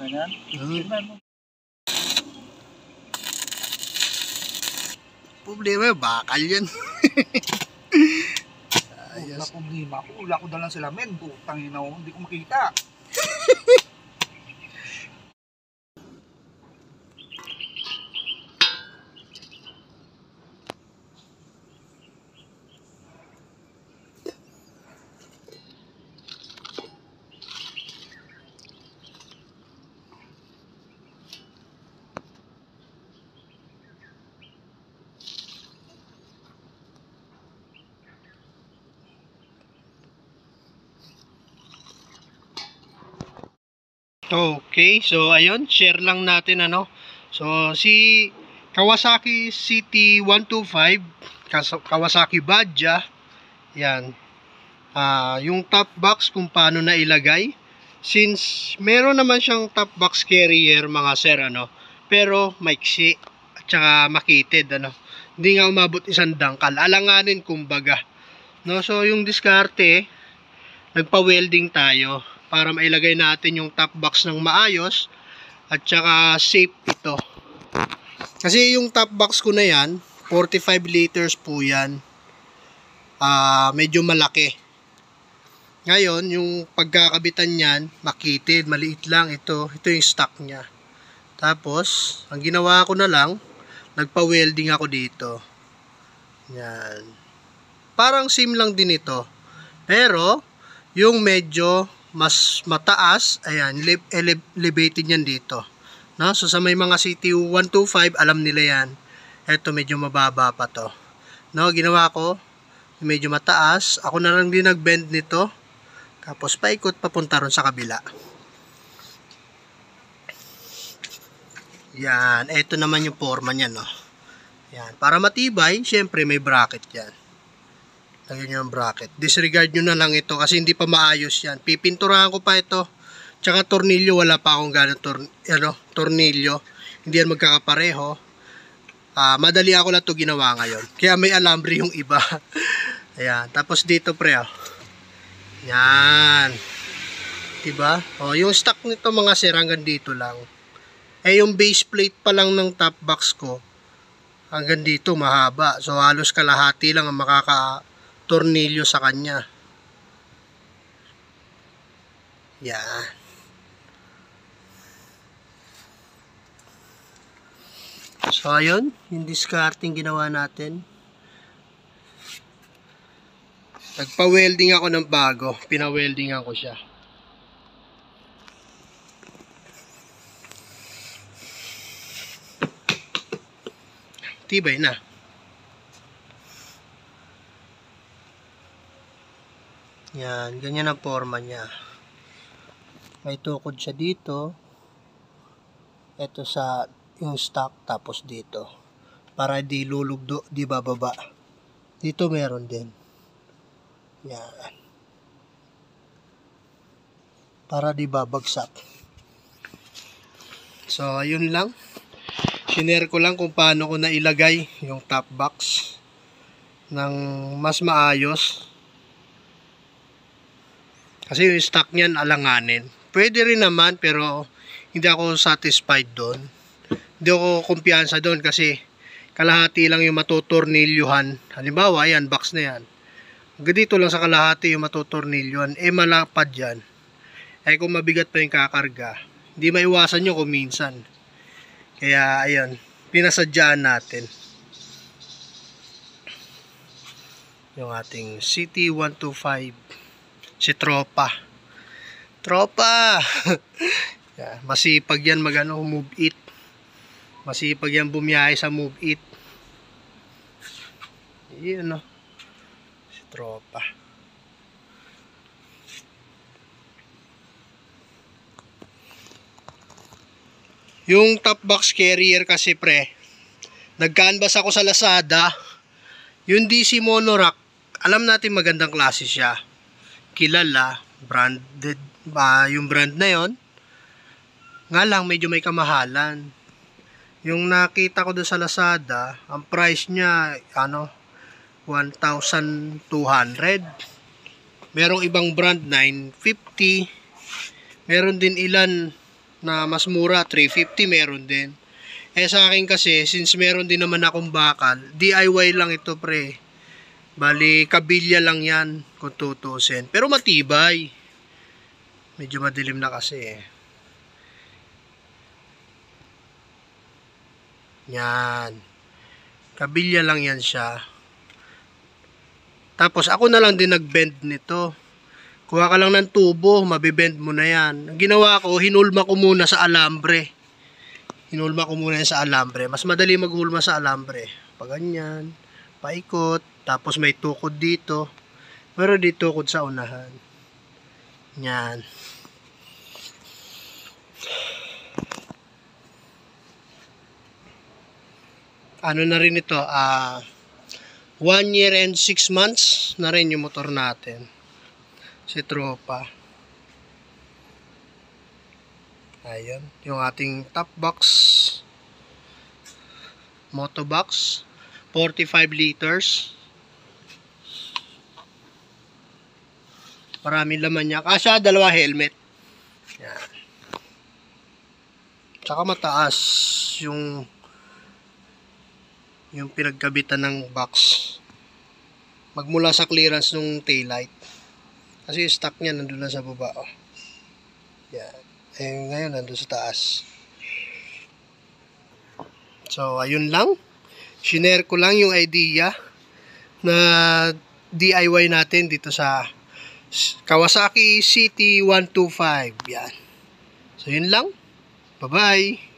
Ganyan? Tignan mo. Problema, bakal yan. Wala problema ako. Wala ko dalang salamin. Putang ina ko. Hindi ko makita. Okay, so ayun, share lang natin ano. So si Kawasaki CT125, Kawasaki Badja, yan. Yung top box kung paano na ilagay. Since meron naman siyang top box carrier mga sir ano, pero maiksi at saka makitid ano. Hindi nga umabot isang dangkal. Alanganin kumbaga. No, so yung diskarte, nagpa-welding tayo para mailagay natin yung top box ng maayos at saka safe ito. Kasi yung top box ko na yan, 45 liters po yan. Medyo malaki. Ngayon, yung pagkakabitan niyan, makitid, maliit lang ito. Ito yung stock niya. Tapos, ang ginawa ko na lang, nagpa-welding ako dito. Yan. Parang same lang din ito. Pero, yung medyo mas mataas, ayan, elevated yan dito. No? So, sa may mga CT125, alam nila yan. Ito, medyo mababa pa to. No, ginawa ko, medyo mataas. Ako na lang din nag-bend nito. Tapos, paikot papunta ron sa kabila. Yan, ito naman yung forma niya, no. Yan, para matibay, syempre may bracket yan. Lagyan nyo ang bracket. Disregard nyo na lang ito kasi hindi pa maayos yan. Pipinturahan ko pa ito. Tsaka tornilyo, wala pa akong gano'ng tornilyo. Hindi yan magkakapareho. Madali ako lang ito ginawa ngayon. Kaya may alambre yung iba. Ayan. Tapos dito pre. Oh. Yan. Diba? O, yung stock nito mga sir hanggang dito lang. Yung base plate pa lang ng top box ko. Hanggang dito mahaba. So halos kalahati lang ang tornilyo sa kanya. Yan. So ayun, yung discarding ginawa natin. Nagpa-welding ako ng bago. Pina-weldingan ko siya. Tibay na. Yan, ganyan ang forma niya. May tukod siya dito. Ito sa yung stock tapos dito. Para di lulugdo, di bababa. Dito meron din. Yan. Para di babagsak. So, ayun lang. Shinare ko lang kung paano ko nailagay yung top box ng mas maayos. Kasi yung stock niyan alanganin. Pwede rin naman pero hindi ako satisfied doon. Hindi ako kumpiyansa doon kasi kalahati lang yung matutornilyuhan. Halimbawa, ayan, box na yan. Hanggang dito lang sa kalahati yung matutornilyuhan. Malapad yan. Kung mabigat pa yung kakarga, hindi maiwasan nyo kung minsan. Kaya, ayun, pinasadyaan natin. Yung ating CT125. Si Tropa. Yeah, masipag yan move it. Masipag yan bumiyahe sa move it. Yun no. Si Tropa. Yung top box carrier kasi pre, nag-canvas ako sa Lazada. Yung DC Monorack, alam natin magandang klase siya. Kilala, branded ba yung brand na yon. Nga lang medyo may kamahalan. Yung nakita ko doon sa Lazada, ang price niya 1,200. Merong ibang brand 950. Meron din ilan na mas mura, 350 meron din. Eh sa akin kasi, since meron din naman akong bakal, DIY lang ito pre. Bali, kabilya lang yan kung tutusin. Pero matibay. Medyo madilim na kasi eh. Yan. Kabilya lang yan siya. Tapos ako na lang din nag-bend nito. Kuha ka lang ng tubo, mabibend mo na yan. Ang ginawa ko, hinulma ko muna sa alambre. Hinulma ko muna yan sa alambre. Mas madali maghulma sa alambre. Pag ganyan, paikot, tapos may tukod dito. Pero di tukod sa unahan. Yan. Ano na rin ito, 1 year and 6 months na rin yung motor natin. Si Tropa. Ayun, yung ating top box. Moto box. 45 liters. Maraming laman niya. Kasya, 2 helmet. Yan. Tsaka mataas yung pinagkabitan ng box. Magmula sa clearance ng taillight. Kasi yung stock niya nandun na sa baba. Oh. Yan. Eh, ngayon nandun sa taas. So, ayun lang. Shinare ko lang yung idea na DIY natin dito sa Kawasaki CT125. Yan. So, yun lang. Bye-bye.